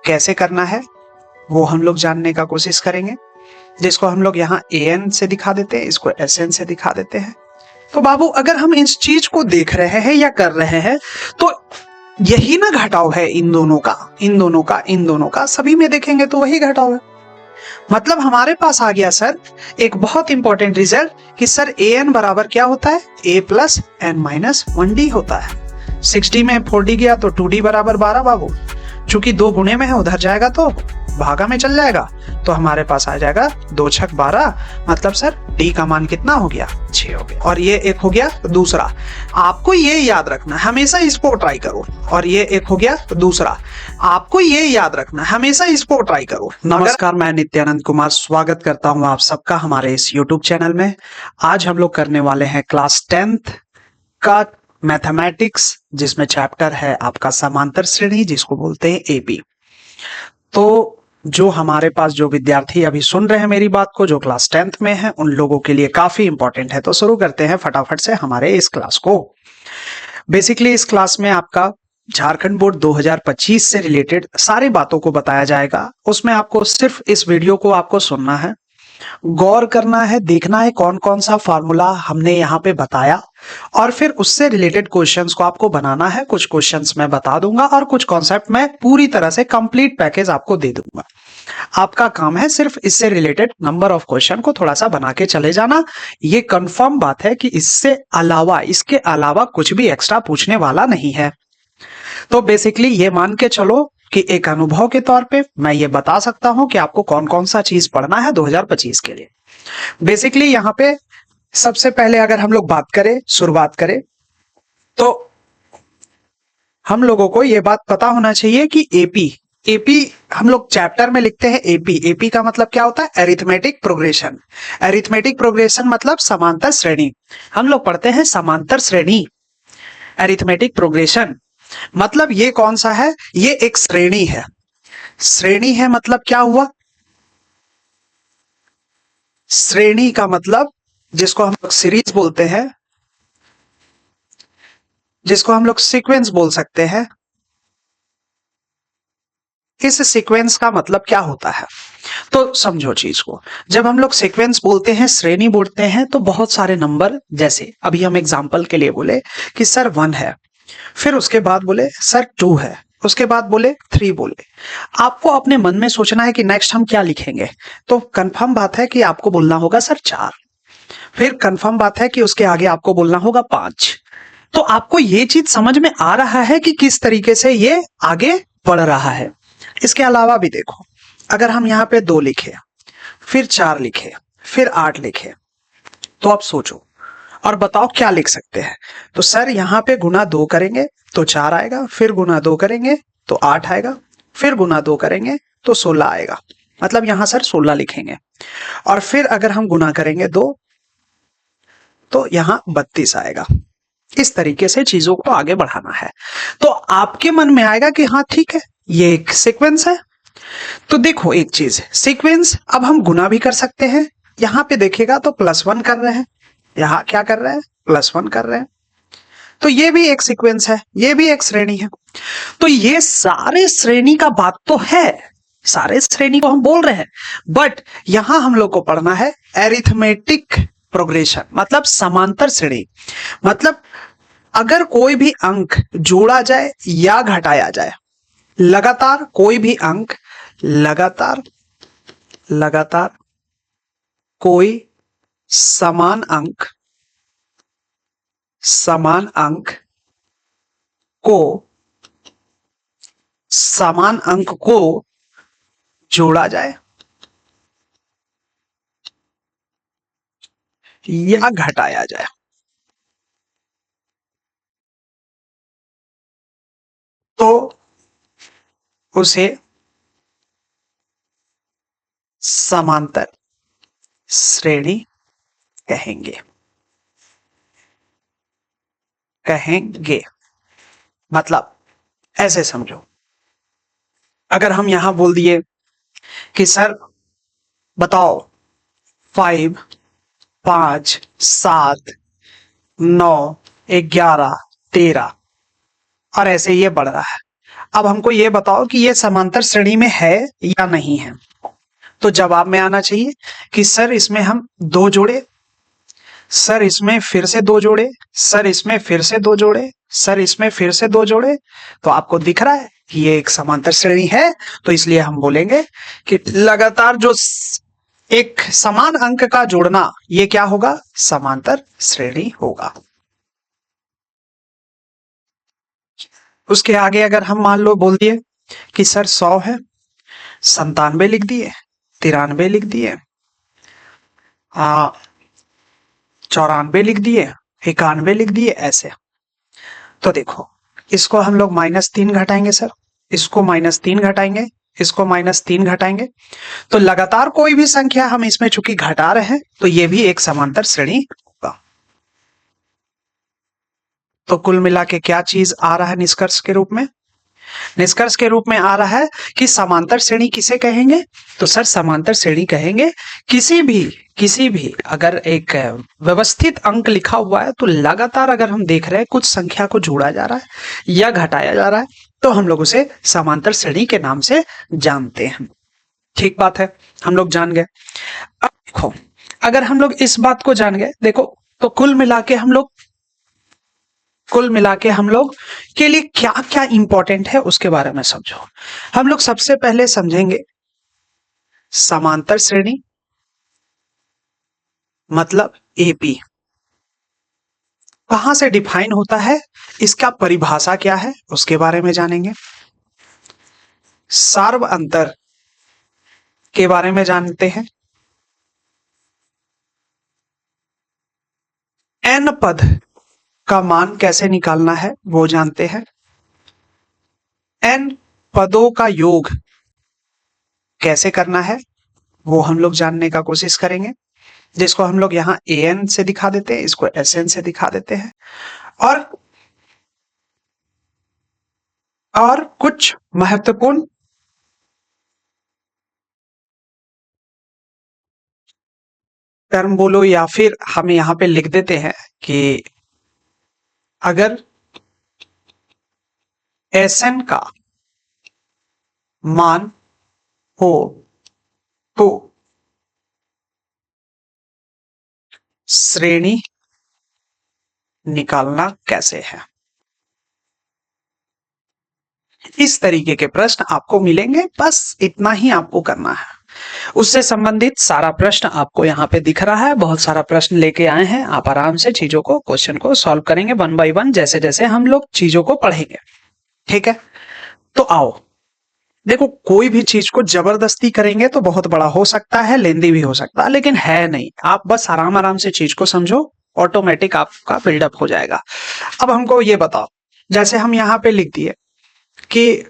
कैसे करना है वो हम लोग जानने का कोशिश करेंगे, जिसको हम लोग यहाँ an से दिखा देते हैं, इसको sn से दिखा देते हैं। तो बाबू अगर हम इस चीज को देख रहे हैं या कर रहे हैं तो यही ना घटाव है इन दोनों का, इन दोनों का, इन दोनों का, सभी में देखेंगे तो वही घटाव है। मतलब हमारे पास आ गया सर एक बहुत इंपॉर्टेंट रिजल्ट कि सर an बराबर क्या होता है, a plus n minus 1d होता है। 6d में 4d गया तो 2d बराबर 12 बाबू, चूंकि 2 गुणे में है उधर जाएगा तो भागा में चल जाएगा, तो हमारे पास आ जाएगा 2 छक 12, मतलब सर d का मान कितना हो गया, 6 हो गया। और ये एक हो गया दूसरा, आपको ये याद रखना, हमेशा इसको ट्राई करो। और ये एक हो गया दूसरा, आपको ये याद रखना, हमेशा इसको ट्राई करो। नमस्कार, मैं नित्यानंद कुमार स्वागत करता हूं आप सबका हमारे इस YouTube चैनल में। आज हम लोग करने वाले हैं क्लास 10th का मैथमेटिक्स, जिसमें चैप्टर है आपका समांतर श्रेणी, जिसको बोलते हैं एपी। तो जो हमारे पास जो विद्यार्थी अभी सुन रहे हैं मेरी बात को, जो क्लास 10th में है, उन लोगों के लिए काफी इंपॉर्टेंट है। तो शुरू करते हैं फटाफट से हमारे इस क्लास को। बेसिकली इस क्लास में आपका झारखंड बोर्ड 2025 से रिलेटेड सारी बातों को बताया जाएगा। उसमें आपको सिर्फ इस वीडियो को आपको सुनना है, गौर करना है, देखना है कौन कौन सा फार्मूला हमने यहाँ पे बताया, और फिर उससे रिलेटेड क्वेश्चंस को आपको बनाना है। कुछ क्वेश्चंस मैं बता दूंगा और कुछ कॉन्सेप्ट मैं पूरी तरह से कंप्लीट पैकेज आपको दे दूंगा। आपका काम है सिर्फ इससे रिलेटेड नंबर ऑफ क्वेश्चन को थोड़ा सा बना के चले जाना। ये कंफर्म बात है कि इसके अलावा कुछ भी एक्स्ट्रा पूछने वाला नहीं है। तो बेसिकली ये मान के चलो कि एक अनुभव के तौर पे मैं ये बता सकता हूं कि आपको कौन कौन सा चीज पढ़ना है 2025 के लिए। बेसिकली यहाँ पे सबसे पहले अगर हम लोग शुरुआत करें तो हम लोगों को ये बात पता होना चाहिए कि एपी हम लोग चैप्टर में लिखते हैं एपी का मतलब क्या होता है, अरिथमेटिक प्रोग्रेशन। अरिथमेटिक प्रोग्रेशन मतलब समांतर श्रेणी। हम लोग पढ़ते हैं समांतर श्रेणी। अरिथमेटिक प्रोग्रेशन मतलब ये कौन सा है, ये एक श्रेणी है। श्रेणी है मतलब क्या हुआ, श्रेणी का मतलब जिसको हम लोग सीरीज बोलते हैं, जिसको हम लोग सीक्वेंस बोल सकते हैं। इस सीक्वेंस का मतलब क्या होता है, तो समझो चीज को। जब हम लोग सीक्वेंस बोलते हैं, श्रेणी बोलते हैं, तो बहुत सारे नंबर, जैसे अभी हम एग्जांपल के लिए बोले कि सर 1 है, फिर उसके बाद बोले सर 2 है, उसके बाद बोले 3 बोले। आपको अपने मन में सोचना है कि नेक्स्ट हम क्या लिखेंगे। तो कंफर्म बात है कि आपको बोलना होगा सर 4, फिर कंफर्म बात है कि उसके आगे आपको बोलना होगा 5। तो आपको ये चीज समझ में आ रहा है कि किस तरीके से ये आगे बढ़ रहा है। इसके अलावा भी देखो, अगर हम यहाँ पे 2 लिखे, फिर 4 लिखे, फिर 8 लिखे, तो आप सोचो और बताओ क्या लिख सकते हैं। तो सर यहाँ पे गुना 2 करेंगे तो 4 आएगा, फिर गुना 2 करेंगे तो 8 आएगा, फिर गुना 2 करेंगे तो 16 आएगा, मतलब यहां सर 16 लिखेंगे। और फिर अगर हम गुना करेंगे 2 तो यहां 32 आएगा। इस तरीके से चीजों को आगे बढ़ाना है। तो आपके मन में आएगा कि हाँ ठीक है, ये एक सीक्वेंस है। तो देखो एक चीज, सीक्वेंस अब हम गुना भी कर सकते हैं। यहां पे देखेगा तो +1 कर रहे हैं, यहां क्या कर रहे हैं, +1 कर रहे हैं। तो ये भी एक सीक्वेंस है, ये भी एक श्रेणी है। तो ये सारे श्रेणी का बात तो है, सारे श्रेणी को हम बोल रहे हैं, बट यहां हम लोग को पढ़ना है एरिथमेटिक प्रोग्रेशन, मतलब समांतर श्रेणी। मतलब अगर कोई भी अंक जोड़ा जाए या घटाया जाए, लगातार कोई भी अंक लगातार कोई समान अंक को जोड़ा जाए या घटाया जाए, तो उसे समांतर श्रेणी कहेंगे। मतलब ऐसे समझो, अगर हम यहां बोल दिए कि सर बताओ 5, 5, 7, 9, 11, 13, और ऐसे ये बढ़ रहा है। अब हमको ये बताओ कि ये समांतर श्रेणी में है या नहीं है। तो जवाब में आना चाहिए कि सर इसमें हम दो जोड़े, सर इसमें फिर से दो जोड़े, सर इसमें फिर से दो जोड़े, सर इसमें फिर से दो जोड़े। तो आपको दिख रहा है कि ये एक समांतर श्रेणी है, तो इसलिए हम बोलेंगे कि लगातार जो एक समान अंक का जोड़ना, ये क्या होगा, समांतर श्रेणी होगा। उसके आगे अगर हम मान लो बोल दिए कि सर 100 है, 97 लिख दिए, 93 लिख दिए, 94 लिख दिए, 91 लिख दिए, ऐसे। तो देखो इसको हम लोग -3 घटाएंगे सर, इसको -3 घटाएंगे, इसको -3 घटाएंगे, तो लगातार कोई भी संख्या हम इसमें चूंकि घटा रहे हैं तो ये भी एक समांतर श्रेणी होगा। तो कुल मिला के क्या चीज आ रहा है निष्कर्ष के रूप में? निष्कर्ष के रूप में आ रहा है कि समांतर श्रेणी किसे कहेंगे? तो सर समांतर श्रेणी कहेंगे किसी भी अगर एक व्यवस्थित अंक लिखा हुआ है तो लगातार अगर हम देख रहे हैं कुछ संख्या को जोड़ा जा रहा है या घटाया जा रहा है तो हम लोग उसे समांतर श्रेणी के नाम से जानते हैं। ठीक बात है, हम लोग जान गए। अब देखो अगर हम लोग इस बात को जान गए, देखो तो कुल मिला के हम लोग के लिए क्या क्या इंपॉर्टेंट है उसके बारे में समझो। हम लोग सबसे पहले समझेंगे समांतर श्रेणी मतलब एपी कहां से डिफाइन होता है, इसका परिभाषा क्या है उसके बारे में जानेंगे। सार्व अंतर के बारे में जानते हैं, एन पद का मान कैसे निकालना है वो जानते हैं, एन पदों का योग कैसे करना है वो हम लोग जानने का कोशिश करेंगे, जिसको हम लोग यहाँ an से दिखा देते हैं, इसको sn से दिखा देते हैं। और कुछ महत्वपूर्ण टर्म बोलो या फिर हम यहाँ पे लिख देते हैं कि अगर sn का मान हो तो श्रेणी निकालना कैसे है। इस तरीके के प्रश्न आपको मिलेंगे, बस इतना ही आपको करना है। उससे संबंधित सारा प्रश्न आपको यहाँ पे दिख रहा है, बहुत सारा प्रश्न लेके आए हैं, आप आराम से चीजों को क्वेश्चन को सॉल्व करेंगे 1 बाय 1 जैसे जैसे हम लोग चीजों को पढ़ेंगे। ठीक है, तो आओ देखो कोई भी चीज को जबरदस्ती करेंगे तो बहुत बड़ा हो सकता है, लेंदी भी हो सकता है, लेकिन है नहीं। आप बस आराम आराम से चीज को समझो, ऑटोमेटिक आपका बिल्डअप हो जाएगा। अब हमको ये बताओ, जैसे हम यहाँ पे लिख दिए कि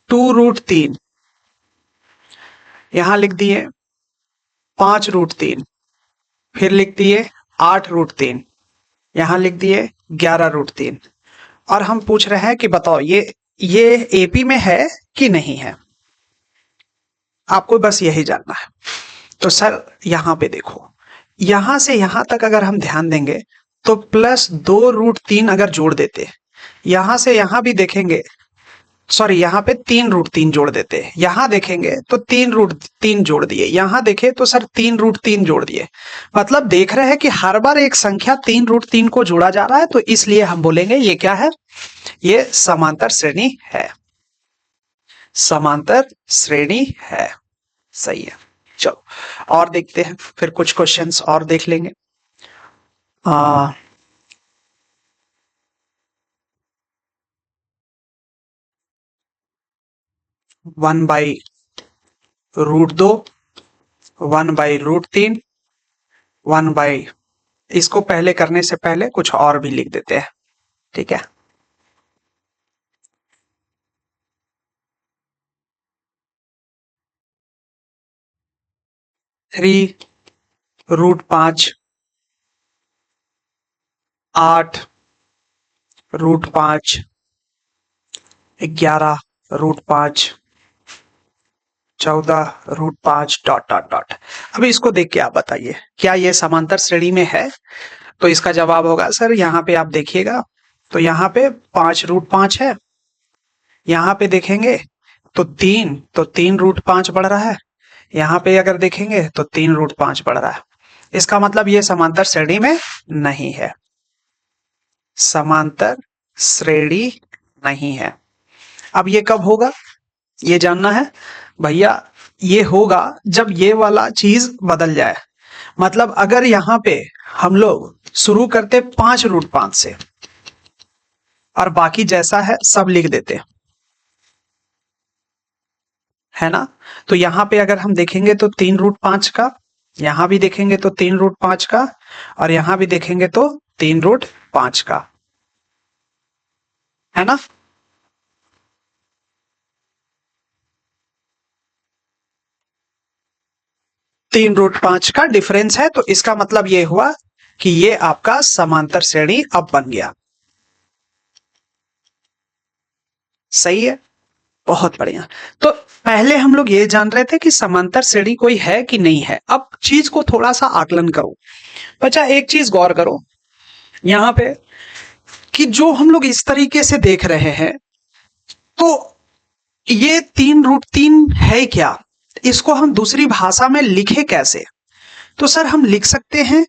2√3, यहां लिख दिए 5√3, फिर लिख दिए 8√3, यहां लिख दिए 11√3, और हम पूछ रहे हैं कि बताओ ये एपी में है कि नहीं है। आपको बस यही जानना है। तो सर यहां पे देखो, यहां से यहां तक अगर हम ध्यान देंगे तो +2√3 अगर जोड़ देते, यहां से यहां भी देखेंगे, सॉरी यहाँ पे 3√3 जोड़ देते, यहां देखेंगे तो 3√3 जोड़ दिए, यहां देखे तो सर 3√3 जोड़ दिए। मतलब देख रहे हैं कि हर बार एक संख्या 3√3 को जोड़ा जा रहा है, तो इसलिए हम बोलेंगे ये क्या है, ये समांतर श्रेणी है, समांतर श्रेणी है। सही है, चलो और देखते हैं, फिर कुछ क्वेश्चंस और देख लेंगे। 1/√2, 1/√3, 1/ इसको पहले करने से पहले कुछ और भी लिख देते हैं। ठीक है, 3√5, 8√5, 11√5, 14√5 ... अभी इसको देख के आप बताइए क्या ये समांतर श्रेणी में है। तो इसका जवाब होगा सर यहाँ पे आप देखिएगा, तो यहाँ पे 5√5 है, यहाँ पे देखेंगे तो 3 रूट 5 बढ़ रहा है, यहाँ पे अगर देखेंगे तो 3 रूट 5 बढ़ रहा है। इसका मतलब ये समांतर श्रेणी में नहीं है, समांतर श्रेणी नहीं है। अब ये कब होगा ये जानना है भैया, ये होगा जब ये वाला चीज बदल जाए। मतलब अगर यहाँ पे हम लोग शुरू करते 5 रूट 5 से और बाकी जैसा है सब लिख देते, है ना। तो यहाँ पे अगर हम देखेंगे तो 3 रूट 5 का, यहां भी देखेंगे तो 3 रूट 5 का, और यहां भी देखेंगे तो 3 रूट 5 का, है ना। तीन रूट 5 का डिफरेंस है, तो इसका मतलब ये हुआ कि ये आपका समांतर श्रेणी अब बन गया। सही है, बहुत बढ़िया। तो पहले हम लोग ये जान रहे थे कि समांतर श्रेणी कोई है कि नहीं है। अब चीज को थोड़ा सा आकलन करो बच्चा, एक चीज गौर करो यहां पे कि जो हम लोग इस तरीके से देख रहे हैं, तो ये 3 रूट 3 है क्या, इसको हम दूसरी भाषा में लिखे कैसे। तो सर हम लिख सकते हैं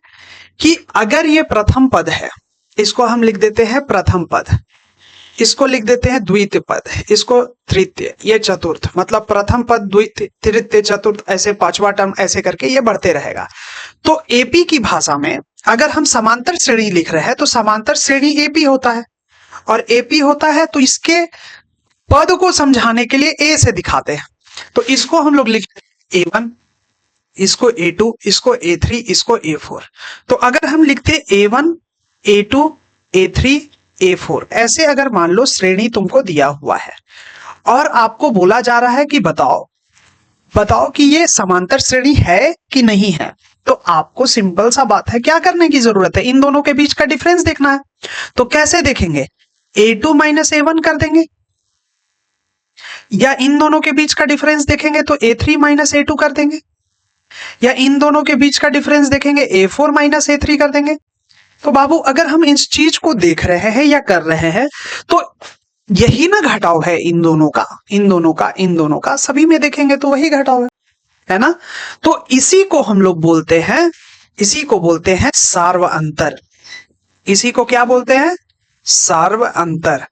कि अगर ये प्रथम पद है, इसको हम लिख देते हैं प्रथम पद, इसको लिख देते हैं द्वितीय पद, इसको तृतीय, ये चतुर्थ, मतलब प्रथम पद द्वितीय तृतीय चतुर्थ, ऐसे पांचवा टर्म ऐसे करके ये बढ़ते रहेगा। तो एपी की भाषा में अगर हम समांतर श्रेणी लिख रहे हैं तो समांतर श्रेणी एपी होता है, और एपी होता है तो इसके पद को समझाने के लिए ए से दिखाते हैं। तो इसको हम लोग लिखते हैं A1, इसको A2, इसको A3, इसको A4। तो अगर हम लिखते A1, A2, A3, A4, ऐसे अगर मान लो श्रेणी तुमको दिया हुआ है और आपको बोला जा रहा है कि बताओ कि ये समांतर श्रेणी है कि नहीं है, तो आपको सिंपल सा बात है, क्या करने की जरूरत है, इन दोनों के बीच का डिफरेंस देखना है। तो कैसे देखेंगे, A2 माइनस A1 कर देंगे, या इन दोनों के बीच का डिफरेंस देखेंगे तो A3 माइनस A2 कर देंगे, या इन दोनों के बीच का डिफरेंस देखेंगे A4 माइनस A3 कर देंगे। तो बाबू अगर हम इस चीज को देख रहे हैं या कर रहे हैं तो यही ना घटाव है इन दोनों का, इन दोनों का सभी में देखेंगे तो वही घटाव है ना। तो इसी को हम लोग बोलते हैं, इसी को बोलते हैं सार्व अंतर। इसी को क्या बोलते हैं, सार्व अंतर।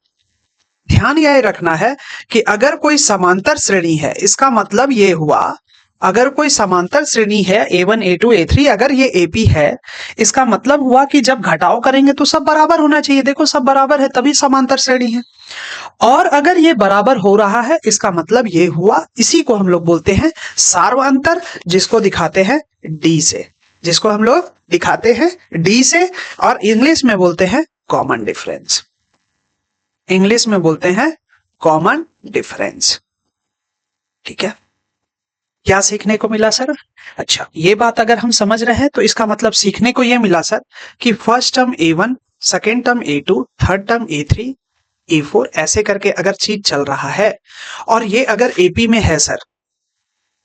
ध्यान यह रखना है कि अगर कोई समांतर श्रेणी है, इसका मतलब ये हुआ अगर कोई समांतर श्रेणी है A1, A2, A3, अगर ये AP है, इसका मतलब हुआ कि जब घटाव करेंगे तो सब बराबर होना चाहिए। देखो सब बराबर है तभी समांतर श्रेणी है, और अगर ये बराबर हो रहा है इसका मतलब ये हुआ, इसी को हम लोग बोलते हैं सार्व अंतर, जिसको दिखाते हैं D से, जिसको हम लोग दिखाते हैं D से, और इंग्लिश में बोलते हैं कॉमन डिफरेंस। इंग्लिश में बोलते हैं कॉमन डिफरेंस। ठीक है, क्या सीखने को मिला सर। अच्छा, ये बात अगर हम समझ रहे हैं तो इसका मतलब सीखने को ये मिला सर कि first term A1, second term A2, third term A3, A4, ऐसे करके अगर चीज चल रहा है और ये अगर AP में है सर,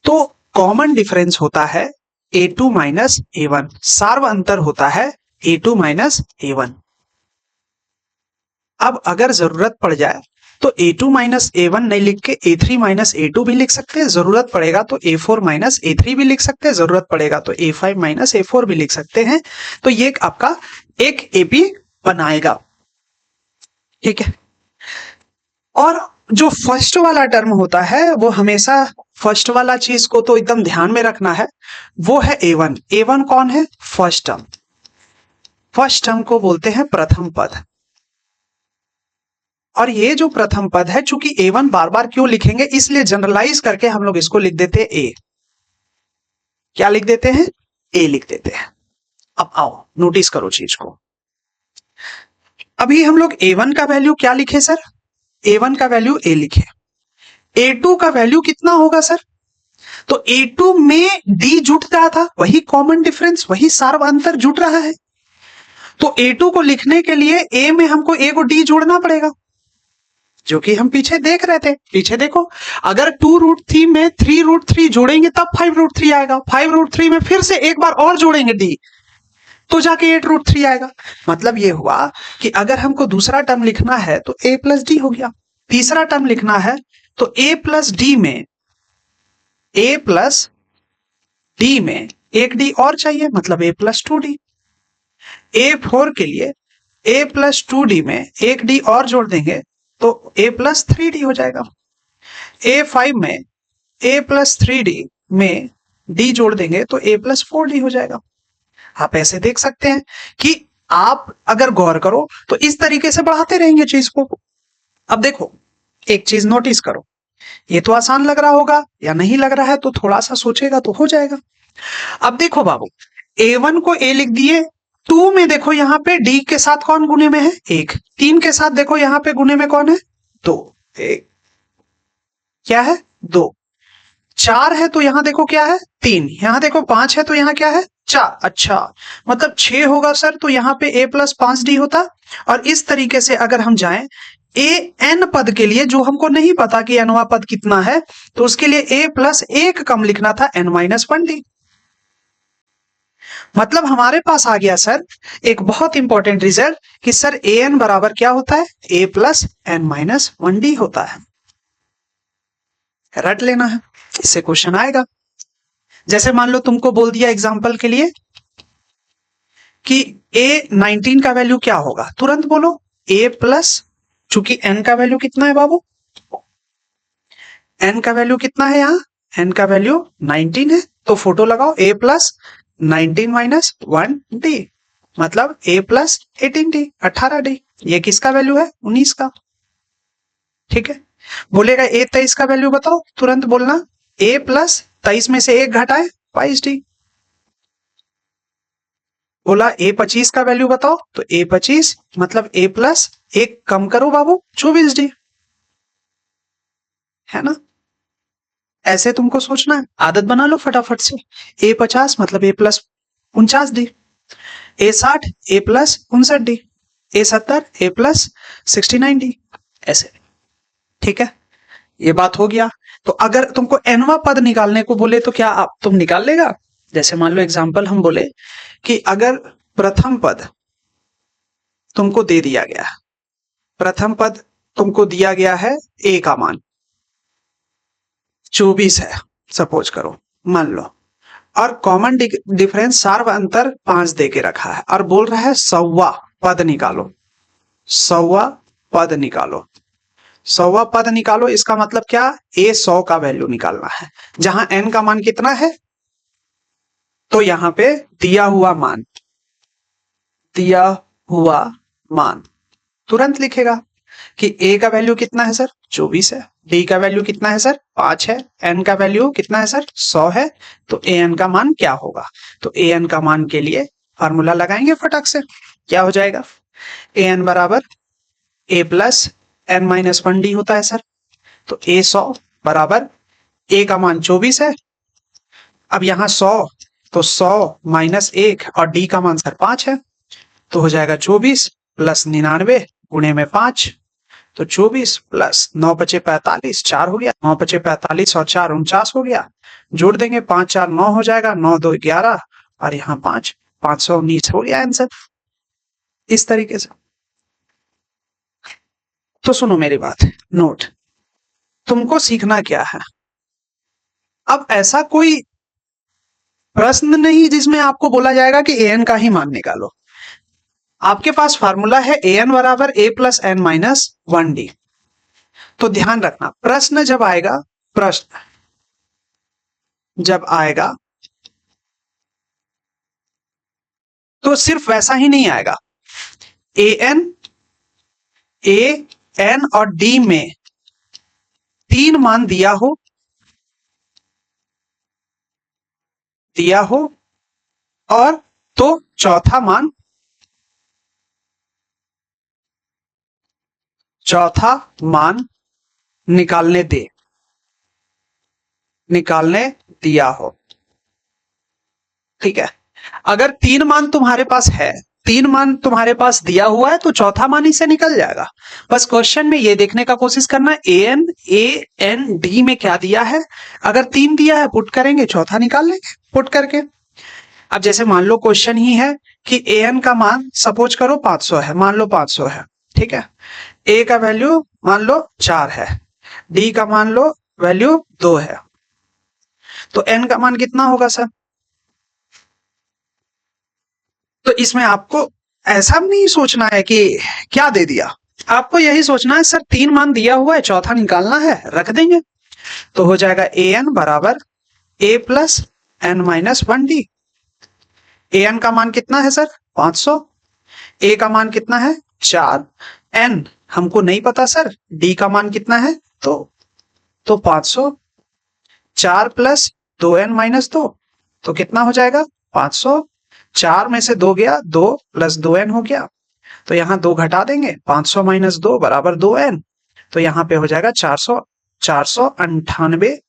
तो कॉमन डिफरेंस होता है A2 माइनस A1, सार्व अंतर होता है A2 माइनस A1। अब अगर जरूरत पड़ जाए तो A2 माइनस A1 नहीं लिख के A3 माइनस A2 भी लिख सकते हैं, जरूरत पड़ेगा तो A4 माइनस A3 भी लिख सकते हैं, जरूरत पड़ेगा तो A5 माइनस A4 भी लिख सकते हैं। तो ये आपका एक AP बनाएगा। ठीक है, और जो फर्स्ट वाला टर्म होता है वो हमेशा फर्स्ट वाला चीज को तो एकदम ध्यान में रखना है, वो है A1। A1 कौन है, फर्स्ट टर्म। फर्स्ट टर्म को बोलते हैं प्रथम पद, और ये जो प्रथम पद है, चूंकि A1 बार बार क्यों लिखेंगे, इसलिए जनरलाइज करके हम लोग इसको लिख देते हैं A। क्या लिख देते हैं, A लिख देते हैं। अब आओ नोटिस करो चीज को, अभी हम लोग A1 का वैल्यू क्या लिखे सर, A1 का वैल्यू A लिखे, A2 का वैल्यू कितना होगा सर, तो A2 में D जुट रहा था, वही कॉमन डिफरेंस, वही सार्व अंतर जुट रहा है। तो A2 को लिखने के लिए A में हमको A को D जोड़ना पड़ेगा, जो कि हम पीछे देख रहे थे। पीछे देखो, अगर 2 रूट 3 में 3 रूट 3 जोड़ेंगे तब 5 रूट 3 आएगा, 5 रूट 3 में फिर से एक बार और जोड़ेंगे D, तो जाके 8 रूट 3 आएगा। मतलब ये हुआ कि अगर हमको दूसरा टर्म लिखना है तो A प्लस D हो गया। तीसरा टर्म लिखना है तो a प्लस डी में एक डी और चाहिए, मतलब a प्लस 2d। A4 के लिए a प्लस 2d में एक डी और जोड़ देंगे तो a प्लस 3d हो जाएगा। A5 में a प्लस 3d में d जोड़ देंगे तो a प्लस 4d हो जाएगा। आप ऐसे देख सकते हैं कि आप अगर गौर करो तो इस तरीके से बढ़ाते रहेंगे चीज को। अब देखो, एक चीज नोटिस करो, ये तो आसान लग रहा होगा या नहीं लग रहा है, तो थोड़ा सा सोचेगा तो हो जाएगा। अब देखो बाबू, A1 को a लिख दिए, 2 में देखो यहाँ पे d के साथ कौन गुने में है, 1। 3 के साथ देखो यहाँ पे गुने में कौन है, 2। एक क्या है, 2। 4 है तो यहाँ देखो क्या है, 3। यहाँ देखो 5 है तो यहाँ क्या है, 4। अच्छा, मतलब 6 होगा सर, तो यहाँ पे a प्लस 5d होता। और इस तरीके से अगर हम जाएं a n पद के लिए, जो हमको नहीं पता कि nवा पद कितना है, तो उसके लिए a प्लस 1 कम लिखना था, n माइनस 1d। मतलब हमारे पास आ गया सर एक बहुत इंपॉर्टेंट रिजल्ट कि सर an बराबर क्या होता है, a plus n minus 1d होता है। रट लेना है, इससे क्वेश्चन आएगा। जैसे मान लो तुमको बोल दिया एग्जांपल के लिए कि A19 का वैल्यू क्या होगा, तुरंत बोलो a प्लस, चूंकि n का वैल्यू कितना है बाबू, n का वैल्यू कितना है, यहाँ n का वैल्यू 19 है, तो फोटो लगाओ a प्लस 19 माइनस 1d, मतलब a प्लस 18d, 18d। ये किसका वैल्यू है, 19 का। ठीक है, बोलेगा a 23 का वैल्यू बताओ, तुरंत बोलना a प्लस 23 में से 1 घटाए 22d। बोला a 25 का वैल्यू बताओ, तो a 25 मतलब a प्लस 1 कम करो बाबू 24d, है ना। ऐसे तुमको सोचना है, आदत बना लो फटाफट से। a 50 मतलब a plus 49d, a 60 a plus 59d, a 70 a plus 69d, ऐसे। ठीक है, ये बात हो गया। तो अगर तुमको nवा पद निकालने को बोले तो क्या आप तुम निकाल लेगा। जैसे मान लो एग्जांपल हम बोले कि अगर प्रथम पद तुमको दे दिया गया, प्रथम पद तुमको दिया गया है a का मान 24 है, सपोज करो, मान लो, और कॉमन डिफरेंस सार्व अंतर 5 दे के रखा है, और बोल रहा है 100वां पद निकालो, 100वां पद निकालो, 100वां पद निकालो। इसका मतलब क्या, a 100 का वैल्यू निकालना है, जहां n का मान कितना है, तो यहां पे दिया हुआ मान तुरंत लिखेगा कि a का वैल्यू कितना है सर, 24 है, d का वैल्यू कितना है सर, 5 है, n का वैल्यू कितना है सर, 100 है, तो an का मान क्या होगा। तो an का मान के लिए फार्मूला लगाएंगे फटाक से, क्या हो जाएगा, an बराबर a plus n minus 1d होता है सर। तो a 100 बराबर a का मान 24 है, अब यहां 100 तो 100 माइनस 1 और d का मान सर 5 है, तो हो जाएगा 24 प्लस 99 गुणे में 5, तो 24 प्लस 9 बचे 45, 4 हो गया, 9 बचे 45 और 4 49 हो गया, जोड़ देंगे 5 4 9 हो जाएगा, 9 2 11 और यहाँ 5 519 हो गया आंसर, इस तरीके से। तो सुनो मेरी बात, नोट, तुमको सीखना क्या है, अब ऐसा कोई प्रश्न नहीं जिसमें आपको बोला जाएगा कि an का ही मान निकालो। आपके पास फार्मूला है an बराबर a plus n minus 1d। तो ध्यान रखना, प्रश्न जब आएगा, प्रश्न जब आएगा तो सिर्फ वैसा ही नहीं आएगा, a n और d में 3 मान दिया हो और तो चौथा मान निकालने दिया हो। ठीक है, अगर 3 मान तुम्हारे पास है, 3 मान तुम्हारे पास दिया हुआ है, तो चौथा मान इससे निकल जाएगा। बस क्वेश्चन में ये देखने का कोशिश करना है a n d में क्या दिया है, अगर 3 दिया है पुट करेंगे, चौथा निकाल लेंगे पुट करके। अब जैसे मान लो क्वेश्चन ही है कि an का मान सपोज करो 500 है, मान लो 500 है, ठीक है, ए का वैल्यू मान लो 4 है, डी का मान लो वैल्यू 2 है, तो एन का मान कितना होगा सर? तो इसमें आपको ऐसा नहीं सोचना है कि क्या दे दिया, आपको यही सोचना है सर 3 मान दिया हुआ है, चौथा निकालना है, रख देंगे। तो हो जाएगा ए एन बराबर ए plus N minus 1 D. A N का मान कितना है सर? 500। ए का मान कितना है? 4। एन हमको नहीं पता सर, डी का मान कितना है? तो 500। 4 प्लस 2n माइनस 2, तो कितना हो जाएगा? 500। 4 में से 2 गया, 2 प्लस 2n हो गया, तो यहाँ 2 घटा देंगे, 500 माइनस 2 बराबर 2n, तो यहाँ पे हो जाएगा 498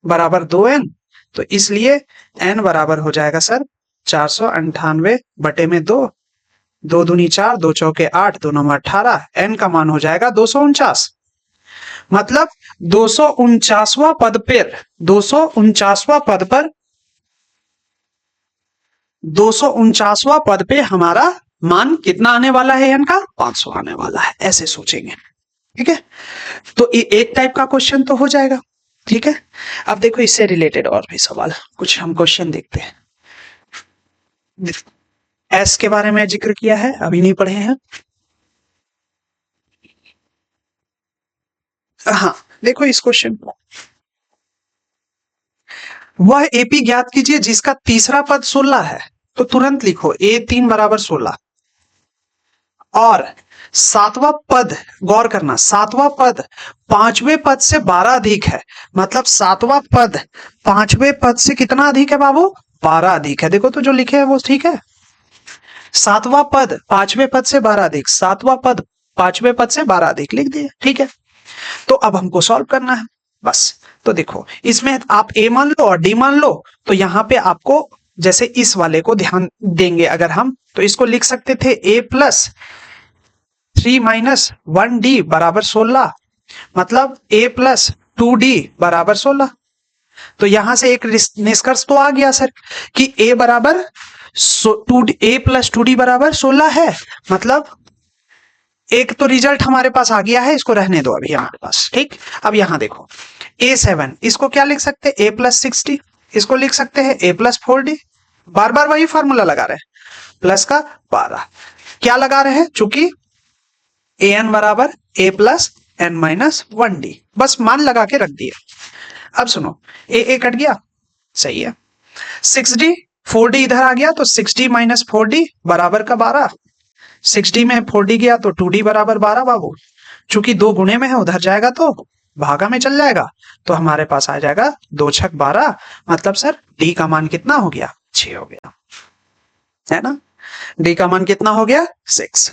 बराबर 2n। तो इसलिए n बराबर हो जाएगा सर 498 बटे में 2, 2 दूनी 4, 2 चौके 8, 2 नंबर 18, n का मान हो जाएगा 249। मतलब 249वां पद पर 249वां पद पर 249वां पद पे हमारा मान कितना आने वाला है? n का 500 आने वाला है, ऐसे सोचेंगे। ठीक है, तो एक टाइप का क्वेश्चन तो हो जाएगा। ठीक है, अब देखो इससे रिलेटेड और भी सवाल, कुछ हम क्वेश्चन देखते हैं। एस के बारे में जिक्र किया है, अभी नहीं पढ़े हैं। हाँ, देखो इस क्वेश्चन को, वह एपी ज्ञात कीजिए जिसका तीसरा पद 16 है, तो तुरंत लिखो A3 बराबर 16, और सातवां पद, गौर करना, सातवां पद पांचवें पद से 12 अधिक है, मतलब सातवां पद पांचवें पद से कितना अधिक है बाबू? 12 अधिक है। देखो तो जो लिखे है वो ठीक है, सातवां पद पांचवें पद से 12 अधिक, सातवां पद पांचवें पद से 12 अधिक लिख दिए। ठीक है, तो अब हमको सॉल्व करना है बस। तो देखो इसमें आप ए मान लो और डी मान लो, तो यहां पे आपको जैसे इस वाले को ध्यान देंगे अगर हम, तो इसको लिख सकते थे ए प्लस 3 माइनस 1d बराबर 16, मतलब ए प्लस 2d बराबर 16। तो यहां से एक निष्कर्ष तो आ गया सर कि ए बराबर ए प्लस 2d बराबर 16 है, मतलब एक तो रिजल्ट हमारे पास आ गया है, इसको रहने दो अभी हमारे पास। ठीक, अब यहां देखो A7, इसको क्या लिख सकते हैं? A प्लस 60, इसको लिख सकते हैं A प्लस 4d, बार बार वही फॉर्मूला लगा रहे हैं, प्लस का 12 क्या लगा रहे हैं, चूंकि an बराबर a plus N minus 1d, बस मान लगा के रख दिए। अब सुनो, a कट गया, सही है, 6d 4d इधर आ गया, तो 6d माइनस 4d बराबर का 12, 6d में 4d गया तो 2d बराबर 12 बाबू, चूंकि 2 गुणे में है उधर जाएगा तो भागा में चल जाएगा, तो हमारे पास आ जाएगा 2 छक 12, मतलब सर d का मान कितना हो गया? 6 हो गया, है ना। d का मान कितना हो गया? 6।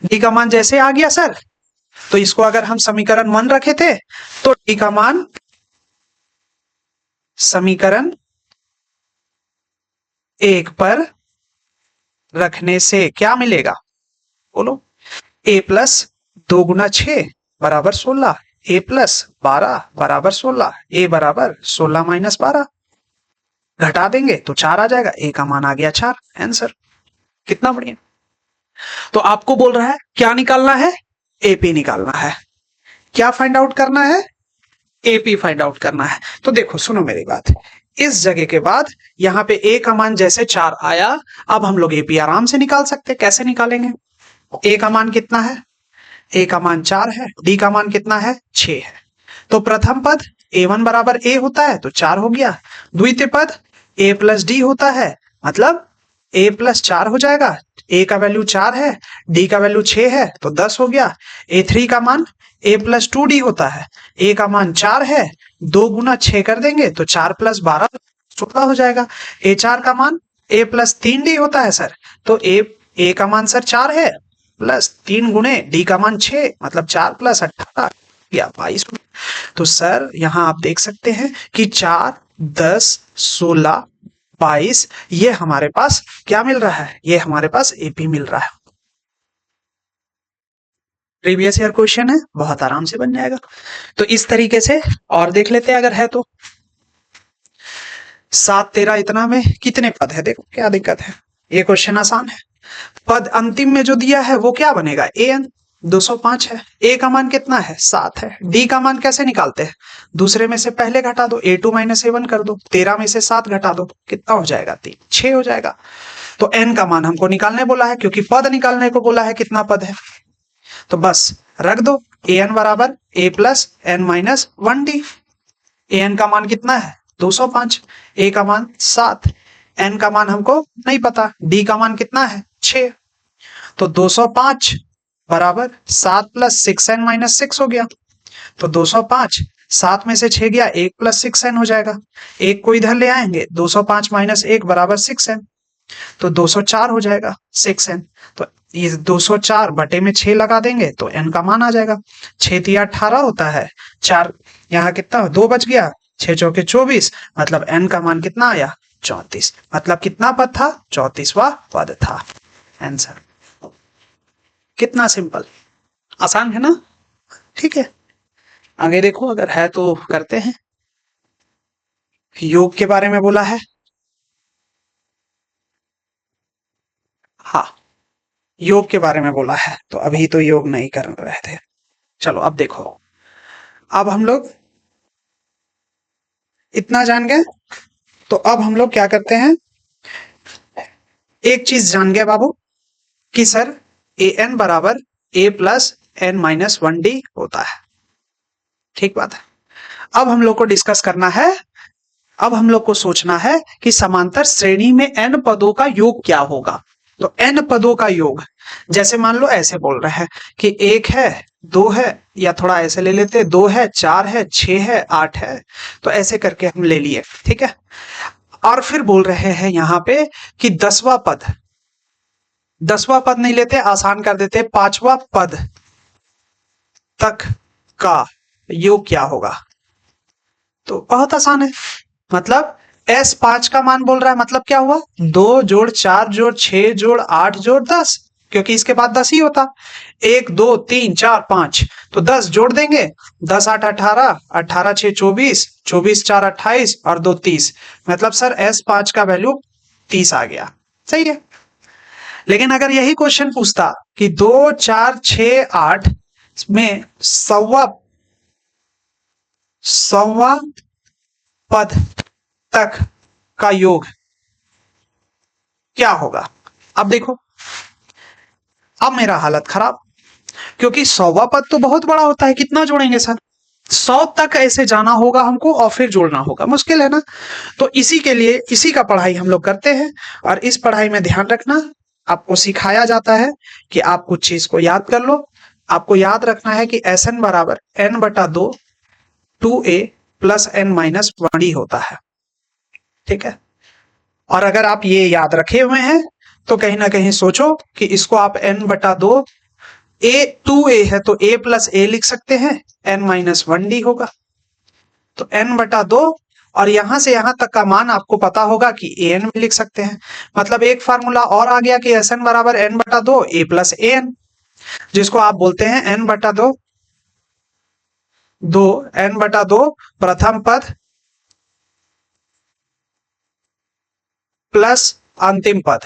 d का मान जैसे आ गया सर, तो इसको अगर हम समीकरण 1 रखे थे, तो d का मान समीकरण 1 पर रखने से क्या मिलेगा? बोलो, a प्लस 2 गुना 6 बराबर 16, a प्लस 12 बराबर 16, a बराबर 16 माइनस 12, घटा देंगे तो 4 आ जाएगा, a का मान आ गया 4, आंसर। कितना बढ़िया। तो आपको बोल रहा है क्या निकालना है? एपी निकालना है। क्या फाइंड आउट करना है? एपी फाइंड आउट करना है। तो देखो सुनो मेरी बात, इस जगह के बाद यहाँ पे ए का मान जैसे 4 आया, अब हम लोग एपी आराम से निकाल सकते हैं। कैसे निकालेंगे? ए का मान कितना है? ए का मान 4 है, डी का मान कितना है? 6 है। तो प्रथम पद a1 बराबर a होता है, तो 4 हो गया। द्वितीय पद a प्लस डी होता है, मतलब a प्लस 4 हो जाएगा। a का वैल्यू 4 है, d का वैल्यू 6 है, तो 10 हो गया। a3 का मान a प्लस 2d होता है, a का मान 4 है, 2 गुना 6 कर देंगे तो 4 प्लस 12 16 हो जाएगा। a4 का मान a प्लस 3d होता है सर, तो a का मान सर 4 है, प्लस 3 गुणे d का मान 6, मतलब 4 प्लस 18 या 22। तो सर यहां आप देख सकते हैं कि 4 10 16 22, ये हमारे पास क्या मिल रहा है? ये हमारे पास एपी मिल रहा है। प्रीवियस ईयर क्वेश्चन है, बहुत आराम से बन जाएगा। तो इस तरीके से और देख लेते हैं अगर है तो। 7 13 इतना में कितने पद है? देखो क्या दिक्कत है, ये क्वेश्चन आसान है। पद अंतिम में जो दिया है वो क्या बनेगा? an, 205 है। ए का मान कितना है 7 है। डी का मान कैसे निकालते हैं, दूसरे में से पहले घटा दो, A2 माइनस A1 कर दो, 13 में से 7 घटा दो, कितना हो जाएगा 3, 6 हो जाएगा। तो n का मान हमको निकालने बोला है, क्योंकि पद निकालने को बोला है, कितना पद है, तो बस रख दो an बराबर a plus n minus 1d। an का मान कितना है 205, a का मान 7, n का मान हमको नहीं पता, d का मान कितना है 6। तो 205 बराबर 7 प्लस 6n माइनस 6 हो गया। तो 205 7 में से 6 गया, 1 प्लस 6n हो जाएगा। 1 को इधर ले आएंगे, 205 माइनस 1 बराबर 6n, तो 204 हो जाएगा 6n। तो ये 204 बटे में 6 लगा देंगे तो n का मान आ जाएगा। 6 तिया 18 होता है, 4 यहाँ कितना 2 बच गया, 6 चौके 24, मतलब n का मान कितना आया 34। मतलब कितना पद था 34वां पद था आंसर। कितना सिंपल, आसान है ना। ठीक है, आगे देखो, अगर है तो करते हैं। योग के बारे में बोला है, हाँ योग के बारे में बोला है, तो अभी तो योग नहीं कर रहे थे। चलो अब देखो, अब हम लोग इतना जान गए, तो अब हम लोग क्या करते हैं, एक चीज जान गए बाबू कि सर an बराबर a plus n minus 1d होता है। ठीक बात है। अब हम लोग को डिस्कस करना है, अब हम लोग को सोचना है कि समांतर श्रेणी में n पदों का योग क्या होगा। तो n पदों का योग, जैसे मान लो ऐसे बोल रहे हैं कि 1 है 2 है, या थोड़ा ऐसे ले लेते हैं 2 है 4 है 6 है 8 है, तो ऐसे करके हम ले लिए। ठीक है, और फिर बोल रहे हैं यहां पे कि 10वां पद, 10वां पद नहीं लेते, आसान कर देते, 5वां पद तक का योग क्या होगा। तो बहुत आसान है, मतलब S5 का मान बोल रहा है, मतलब क्या हुआ 2 जोड़ 4 जोड़ 6 जोड़ 8 जोड़ 10, क्योंकि इसके बाद 10 ही होता, 1 2 3 4 5, तो 10 जोड़ देंगे, 10 8 18, 18 6 24, 24 4 28 और 2 30, मतलब सर S5 का वैल्यू 30 आ गया। सही है। लेकिन अगर यही क्वेश्चन पूछता कि 2 4 6 8 में सवा पद तक का योग क्या होगा, अब देखो, अब मेरा हालत खराब, क्योंकि 100वां पद तो बहुत बड़ा होता है, कितना जोड़ेंगे सर, 100 तक ऐसे जाना होगा हमको और फिर जोड़ना होगा, मुश्किल है ना। तो इसी के लिए इसी का पढ़ाई हम लोग करते हैं, और इस पढ़ाई में ध्यान रखना, आपको सिखाया जाता है कि आप कुछ चीज को याद कर लो। आपको याद रखना है कि Sn बराबर n बटा 2 2a plus n minus 1d होता है। ठीक है, और अगर आप ये याद रखे हुए हैं तो कहीं ना कहीं सोचो कि इसको आप n बटा 2, a 2a है तो a प्लस a लिख सकते हैं, n माइनस 1d होगा, तो n बटा 2, और यहां से यहां तक का मान आपको पता होगा कि an भी लिख सकते हैं। मतलब एक फार्मूला और आ गया कि Sn बराबर n बटा 2 a प्लस an, जिसको आप बोलते हैं n बटा 2 n बटा 2 प्रथम पद प्लस अंतिम पद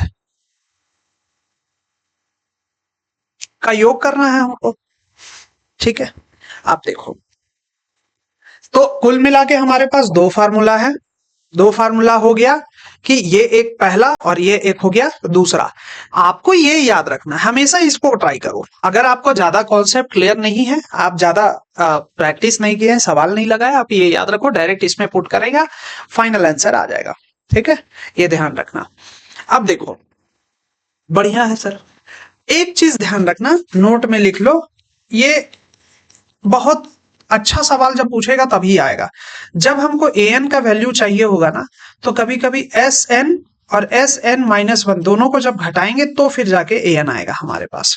का योग करना है हमको। ठीक है, आप देखो, तो कुल मिला के हमारे पास 2 फार्मूला है, 2 फार्मूला हो गया कि ये एक पहला और ये एक हो गया दूसरा। आपको ये याद रखना, हमेशा इसको ट्राई करो। अगर आपको ज्यादा कॉन्सेप्ट क्लियर नहीं है, आप ज्यादा प्रैक्टिस नहीं किए हैं, सवाल नहीं लगाए, आप ये याद रखो, डायरेक्ट इसमें पुट करेगा, फाइनल आंसर आ जाएगा। ठीक है, ये ध्यान रखना। अब देखो, बढ़िया है सर, एक चीज ध्यान रखना, नोट में लिख लो, ये बहुत अच्छा सवाल जब पूछेगा तभी आएगा। जब हमको an का वैल्यू चाहिए होगा ना, तो कभी कभी Sn और Sn माइनस 1 दोनों को जब घटाएंगे तो फिर जाके an आएगा हमारे पास।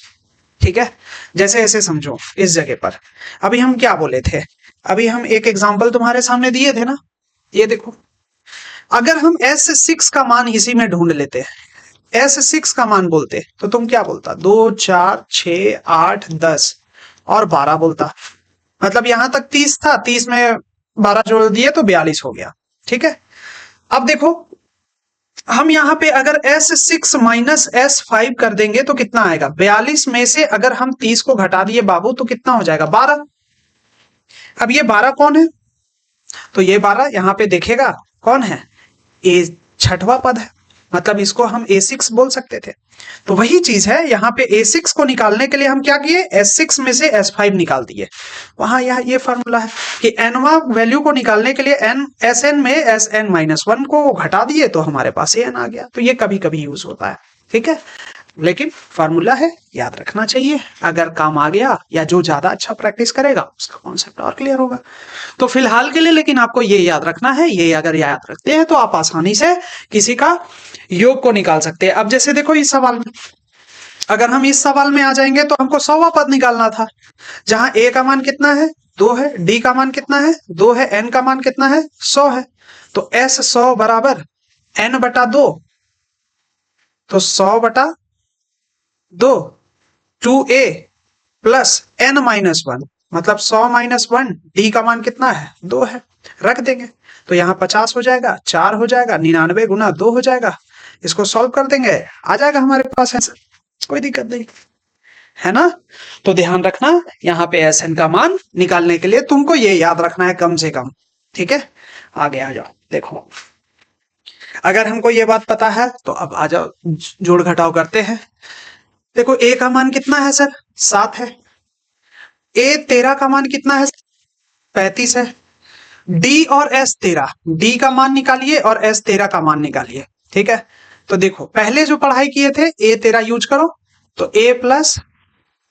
ठीक है, जैसे ऐसे समझो, इस जगह पर अभी हम क्या बोले थे, अभी हम एक एग्जांपल तुम्हारे सामने दिए थे ना, ये देखो, अगर हम S6 का मान इसी में ढूंढ लेते, S6 का मान बोलते, तो तुम क्या बोलता, 2 4 6 8 10 और 12 बोलता, मतलब यहां तक 30 था, 30 में 12 जोड़ दिए तो 42 हो गया। ठीक है, अब देखो, हम यहाँ पे अगर S6 माइनस S5 कर देंगे तो कितना आएगा? 42 में से अगर हम 30 को घटा दिए बाबू तो कितना हो जाएगा? 12। अब ये 12 कौन है? तो ये 12 यहाँ पे देखेगा कौन है? ए छठवां पद है, मतलब इसको हम A6 बोल सकते थे। तो वही चीज है, यहाँ पे A6 को निकालने के लिए हम क्या किए? S6 में से S5 निकाल दिए। वहां यह ये फॉर्मूला है कि nवा वैल्यू को निकालने के लिए Sn में Sn-1 को घटा दिए तो हमारे पास An आ गया। तो ये कभी कभी यूज होता है, ठीक है, लेकिन फॉर्मूला है, याद रखना चाहिए। अगर काम आ गया या जो ज्यादा अच्छा प्रैक्टिस करेगा उसका कॉन्सेप्ट और क्लियर होगा। तो फिलहाल के लिए लेकिन आपको ये याद रखना है, ये अगर याद रखते हैं तो आप आसानी से किसी का योग को निकाल सकते हैं। अब जैसे देखो इस सवाल में, अगर हम इस सवाल में आ जाएंगे तो हमको 100वां पद निकालना था, जहां a का मान कितना है? 2 है, d का मान कितना है? 2 है, n का मान कितना है? 100 है। तो S100 बराबर n बटा 2, तो 100 बटा 2 2a प्लस n-1, मतलब 100 माइनस 1, d का मान कितना है? 2 है, रख देंगे तो यहाँ 50 हो जाएगा, 4 हो जाएगा, 99 गुना 2 हो जाएगा। इसको सॉल्व कर देंगे, आ जाएगा हमारे पास आंसर, कोई दिक्कत नहीं है ना। तो ध्यान रखना, यहाँ पे Sn का मान निकालने के लिए तुमको ये याद रखना है कम से कम, ठीक है। आगे आ जाओ, देखो अगर हमको ये बात पता है तो अब आ जाओ जोड़ घटाव करते हैं। देखो a का मान कितना है सर? 7 है। A13 का मान कितना है? 35 है। D और S13, D का मान निकालिए और S13 का मान निकालिए, ठीक है। तो देखो पहले जो पढ़ाई किए थे A13 यूज करो, तो A प्लस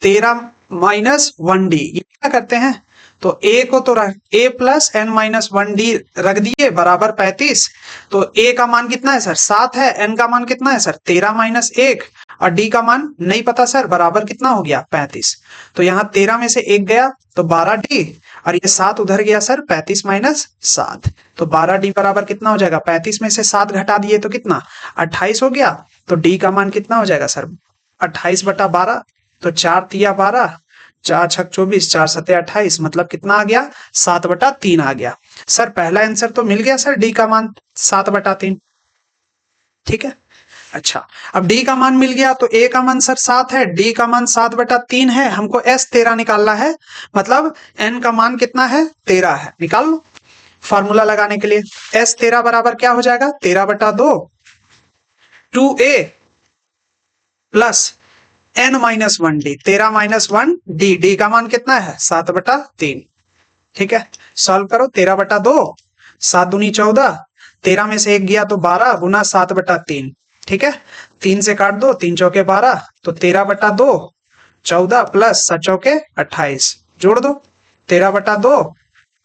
13 माइनस 1D, ये क्या करते हैं? तो A को तो A प्लस n-1D रख दिए बराबर 35। तो A का मान कितना है सर? 7 है। n का मान कितना है सर? 13 माइनस 1, और D का मान नहीं पता सर, बराबर कितना हो गया? 35। तो यहाँ 13 में से 1 गया तो 12D, और ये 7 उधर गया सर, 35 माइनस 7, तो 12D बराबर कितना हो जाएगा? 35 में से 7 घटा दिए तो कितना? 28 हो गया। तो D का मान कितना हो जाएगा सर? 28 बटा 12, तो 4 तिया 12, 4 छक 24, 4 सते 28, मतलब कितना आ गया? 7 बटा 3 आ गया। सर पहला आंसर तो मिल गया सर, डी का मान 7 बटा 3, ठीक है। अच्छा, अब डी का मान मिल गया तो ए का मान सर 7 है, डी का मान 7 बटा 3 है, हमको S13 निकालना है, मतलब n का मान कितना है? 13 है। निकाल लो फॉर्मूला लगाने के लिए। S13 बराबर क्या हो जाएगा? 13 बटा 2 2a plus n-1d, 13 minus 1d, d का मान कितना है? 7 बटा 3, ठीक है। सॉल्व करो, 13 बटा 2, 7 दूनी 14, 13 में से 1 गया तो 12 गुना 7 बटा 3, ठीक है। 3 से काट दो, 3 चौके 12, तो 13 बटा 2 14 प्लस 7 चौके 28, जोड़ दो 13 बटा 2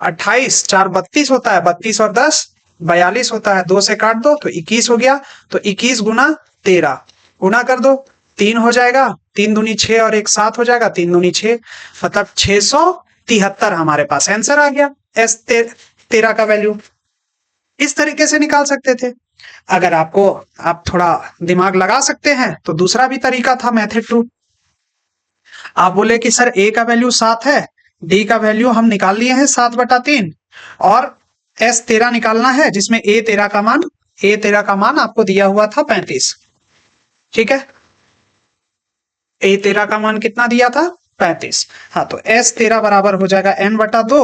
28, 4 32 होता है, 32 और 10 42 होता है, 2 से काट दो तो 21 हो गया। तो 21 गुना 13 गुना कर दो, 3 हो जाएगा, 3 दूनी 6 और 1 7 हो जाएगा, 3 दूनी 6, मतलब 673 हमारे पास आंसर आ गया। S13 का वैल्यू इस तरीके से निकाल सकते थे। अगर आपको आप थोड़ा दिमाग लगा सकते हैं तो दूसरा भी तरीका था, मेथड 2। आप बोले कि सर ए का वैल्यू 7 है, डी का वैल्यू हम निकाल लिए हैं 7 बटा 3, और S13 निकालना है जिसमें A13 का मान आपको दिया हुआ था 35, ठीक है। A13 का मान कितना दिया था? 35। हाँ, तो S13 बराबर हो जाएगा n बटा 2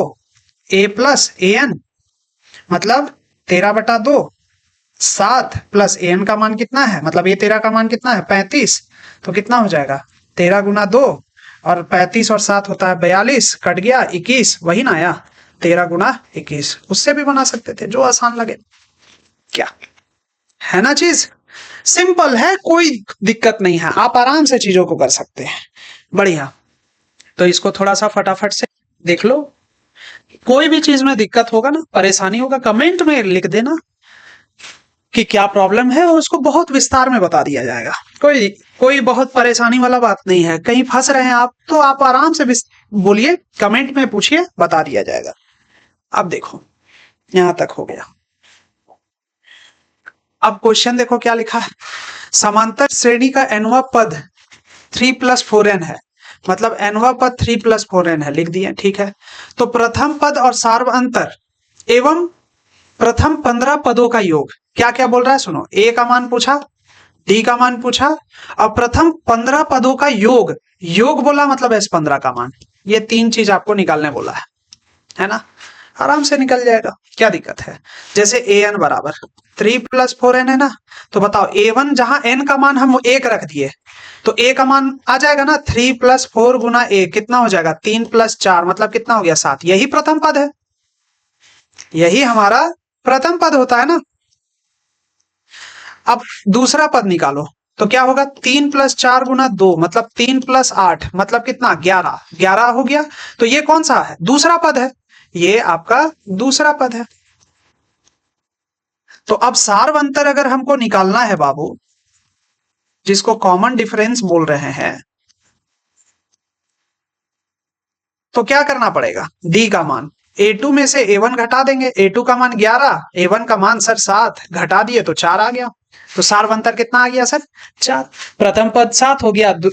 a प्लस an, मतलब 13 बटा 2 7 प्लस an का मान कितना है? मतलब A13 का मान कितना है? 35, तो कितना हो जाएगा? 13 गुना 2, और 35 और 7 होता है 42, कट गया 21, वही ना आया? 13 गुना 21, उससे भी बना सकते थे, जो आसान लगे। क्या है ना, चीज सिंपल है, कोई दिक्कत नहीं है, आप आराम से चीजों को कर सकते हैं। बढ़िया, तो इसको थोड़ा सा फटाफट से देख लो। कोई भी चीज में दिक्कत होगा ना, परेशानी होगा, कमेंट में लिख देना कि क्या प्रॉब्लम है, और उसको बहुत विस्तार में बता दिया जाएगा। कोई बहुत परेशानी वाला बात नहीं है। कहीं फंस रहे हैं आप तो आप आराम से बोलिए, कमेंट में पूछिए, बता दिया जाएगा। अब देखो यहां तक हो गया। अब क्वेश्चन देखो क्या लिखा है। समांतर श्रेणी का nवां पद 3 + 4n है, मतलब nवां पद 3 + 4n है, लिख दिए, ठीक है। तो प्रथम पद और सार्वअंतर एवं प्रथम 15 पदों का योग क्या क्या बोल रहा है सुनो, ए का मान पूछा, डी का मान पूछा, और प्रथम 15 पदों का योग, योग बोला मतलब S15 का मान, ये 3 चीज आपको निकालने बोला है ना, आराम से निकल जाएगा, क्या दिक्कत है। जैसे ए एन बराबर 3 + 4n है ना, तो बताओ A1 जहां n का मान हम 1 रख दिए, तो a का मान आ जाएगा ना 3 + 4 गुना a, कितना हो जाएगा 3 + 4 मतलब कितना हो गया 7, यही प्रथम पद है, यही हमारा प्रथम पद होता है ना। अब दूसरा पद निकालो, तो क्या होगा 3 + 4 गुना 2 मतलब 3 + 8 मतलब कितना 11, 11 हो गया। तो ये कौन सा है, दूसरा पद है, ये आपका दूसरा पद है। तो अब सारवंतर अगर हमको निकालना है बाबू, जिसको कॉमन डिफरेंस बोल रहे हैं, तो क्या करना पड़ेगा, डी का मान A2 में से A1 घटा देंगे, A2 का मान 11, A1 का मान सर 7, घटा दिए तो 4 आ गया। तो सारवंतर कितना आ गया सर 4, प्रथम पद 7 हो गया और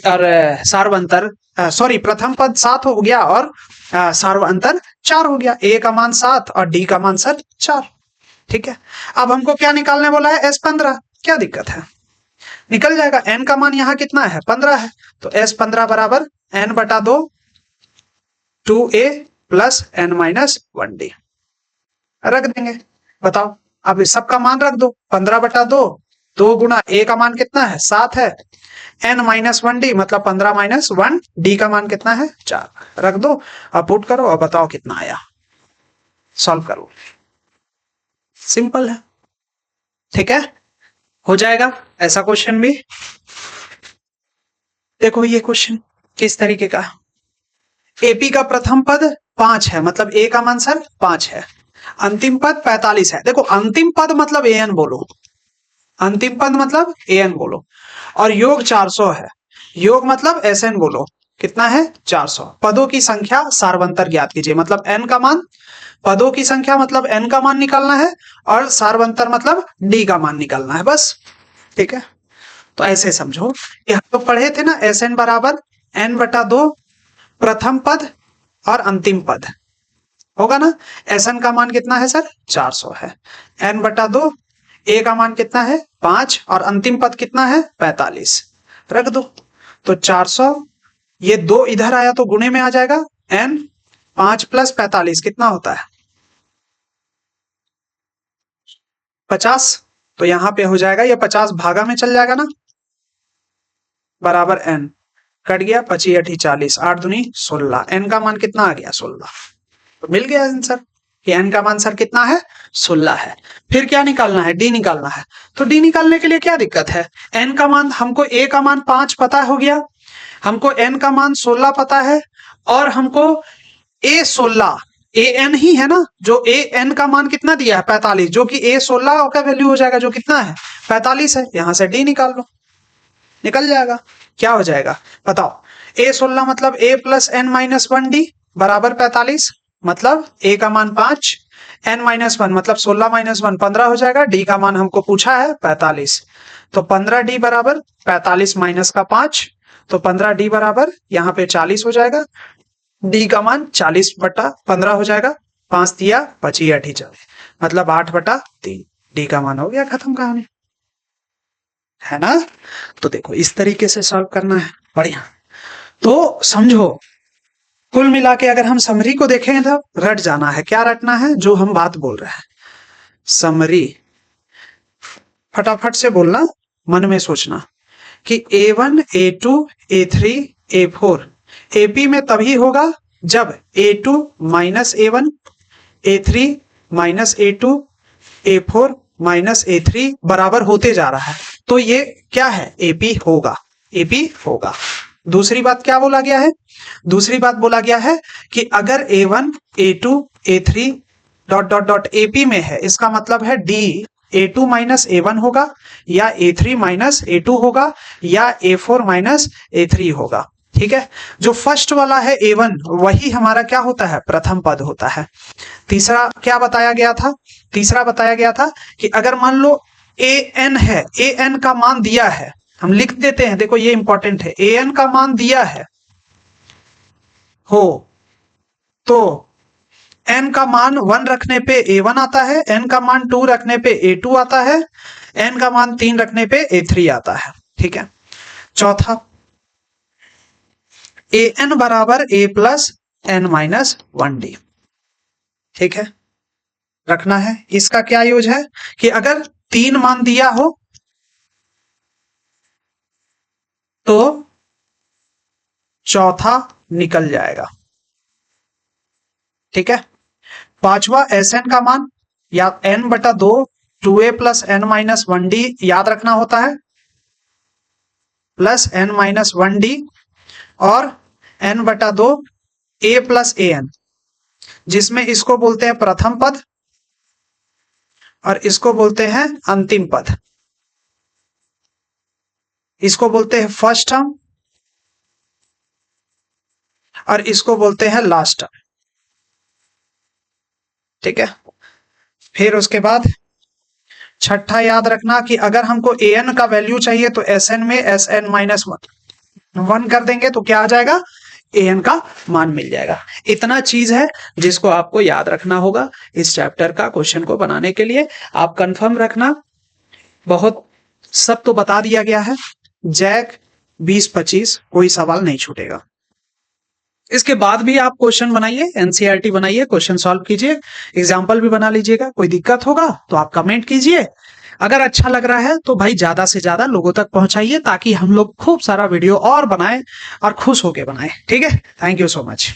सारवंतर सॉरी प्रथम पद 7 हो गया और सारवंतर 4 हो गया, A का मान 7 और D का मान सर 4। ठीक है, अब हमको क्या निकालने बोला है S15, क्या दिक्कत है, निकल जाएगा। n का मान यहाँ कितना है 15 है, तो S15 बराबर n बटा 2 2a + n - 1d रख देंगे। बताओ अब इस सब का मान रख दो, 15 बटा 2, 2 गुना a का मान कितना है 7 है, n - 1d मतलब 15 - 1, d का मान कितना है 4, रख दो, अब पुट करो और बताओ कितना आया, सॉल्व करो, सिंपल है। ठीक है, हो जाएगा ऐसा क्वेश्चन भी। देखो ये क्वेश्चन किस तरीके का, एपी का प्रथम पद 5 है मतलब ए का मान सर 5 है, अंतिम पद 45 है। देखो अंतिम पद मतलब एन बोलो, अंतिम पद मतलब एन बोलो, और योग 400 है, योग मतलब एसएन बोलो, कितना है 400। पदों की संख्या सारवंतर ज्ञात कीजिए, मतलब एन का मान, पदों की संख्या मतलब एन का मान निकालना है, और सारवंतर मतलब डी का मान निकालना है, बस। ठीक है, तो ऐसे समझो, ये हम लोग पढ़े थे ना, एस एन बराबर n बटा 2 प्रथम पद और अंतिम पद, होगा ना। एसएन का मान कितना है सर 400 है, n बटा 2, ए का मान कितना है 5 और अंतिम पद कितना है 45, रख दो। तो 400, ये 2 इधर आया तो गुणे में आ जाएगा, n 5 + 45 कितना होता है 50, तो यहां पे हो जाएगा ये 50 भागा में चल जाएगा ना, बराबर n, कट गया 25 × 40, 8 दूनी 16, n का मान कितना आ गया 16, तो मिल गया आंसर कि n का मान सर कितना है 16 है। फिर क्या निकालना है, d निकालना है, तो d निकालने के लिए क्या दिक्कत है, n का मान हमको a का मान 5 पता हो गया, हमको n का मान 16 पता है, और हमको a16 an ही है ना, जो an का मान कितना दिया है 45, जो कि a16 का वैल्यू हो जाएगा जो कितना है 45 है, यहां से d निकाल लो, निकल जाएगा। क्या हो जाएगा बताओ, a16 मतलब a + n - 1d बराबर 45, मतलब a का मान 5, n - 1 मतलब 16 - 1 15 हो जाएगा, d का मान हमको पूछा है 45, तो 15d बराबर 45 - का 5, तो 15d बराबर यहाँ पे 40 हो जाएगा, d का मान 40 बटा 15 हो जाएगा, 5 दिया 25 × 40 मतलब 8 बटा 3, d का मान हो गया, खत्म कहानी, है ना। तो देखो इस तरीके से सॉल्व करना है, बढ़िया। तो समझो, कुल मिला के अगर हम समरी को देखें तो रट जाना है, क्या रटना है, जो हम बात बोल रहे हैं, समरी फटाफट से बोलना, मन में सोचना कि A1 A2 A3 A4 AP में तभी होगा जब A2 - A1 A3 - A2 A4 - A3 बराबर होते जा रहा है, तो ये क्या है AP होगा, AP होगा। दूसरी बात क्या बोला गया है, दूसरी बात बोला गया है कि अगर A1 A2 A3 ... AP में है, इसका मतलब है D A2 - A1 होगा, या A3 - A2 होगा, या A4 - A3 होगा। ठीक है, जो फर्स्ट वाला है A1 वही हमारा क्या होता है प्रथम पद होता है। तीसरा क्या बताया गया था, तीसरा बताया गया था कि अगर मान लो an है, an का मान दिया है, हम लिख देते हैं, देखो ये इंपॉर्टेंट है, an का मान दिया है हो तो n का मान 1 रखने पे a1 आता है, n का मान 2 रखने पे a2 आता है, n का मान 3 रखने पे a3 आता है। ठीक है। चौथा, an बराबर a plus n minus 1d। ठीक है, रखना है। इसका क्या यूज है कि अगर 3 मान दिया हो तो चौथा निकल जाएगा। ठीक है। पांचवा, Sn का मान या n बटा 2 2a plus n minus 1d याद रखना होता है, प्लस n माइनस 1d, और n बटा 2 a प्लस an, जिसमें इसको बोलते हैं प्रथम पद और इसको बोलते हैं अंतिम पद। इसको बोलते हैं फर्स्ट टर्म और इसको बोलते हैं लास्ट टर्म। ठीक है। फिर उसके बाद छठा याद रखना कि अगर हमको an का वैल्यू चाहिए तो Sn में Sn माइनस 1 कर देंगे तो क्या आ जाएगा, an का मान मिल जाएगा। इतना चीज है जिसको आपको याद रखना होगा इस चैप्टर का क्वेश्चन को बनाने के लिए। आप कंफर्म रखना, बहुत सब तो बता दिया गया है, जैक 20-25 कोई सवाल नहीं छूटेगा। इसके बाद भी आप क्वेश्चन बनाइए, एनसीईआरटी बनाइए, क्वेश्चन सॉल्व कीजिए, एग्जाम्पल भी बना लीजिएगा। कोई दिक्कत होगा तो आप कमेंट कीजिए। अगर अच्छा लग रहा है तो भाई ज्यादा से ज्यादा लोगों तक पहुंचाइए ताकि हम लोग खूब सारा वीडियो और बनाएं और खुश होके बनाएं। ठीक है। Thank you so much.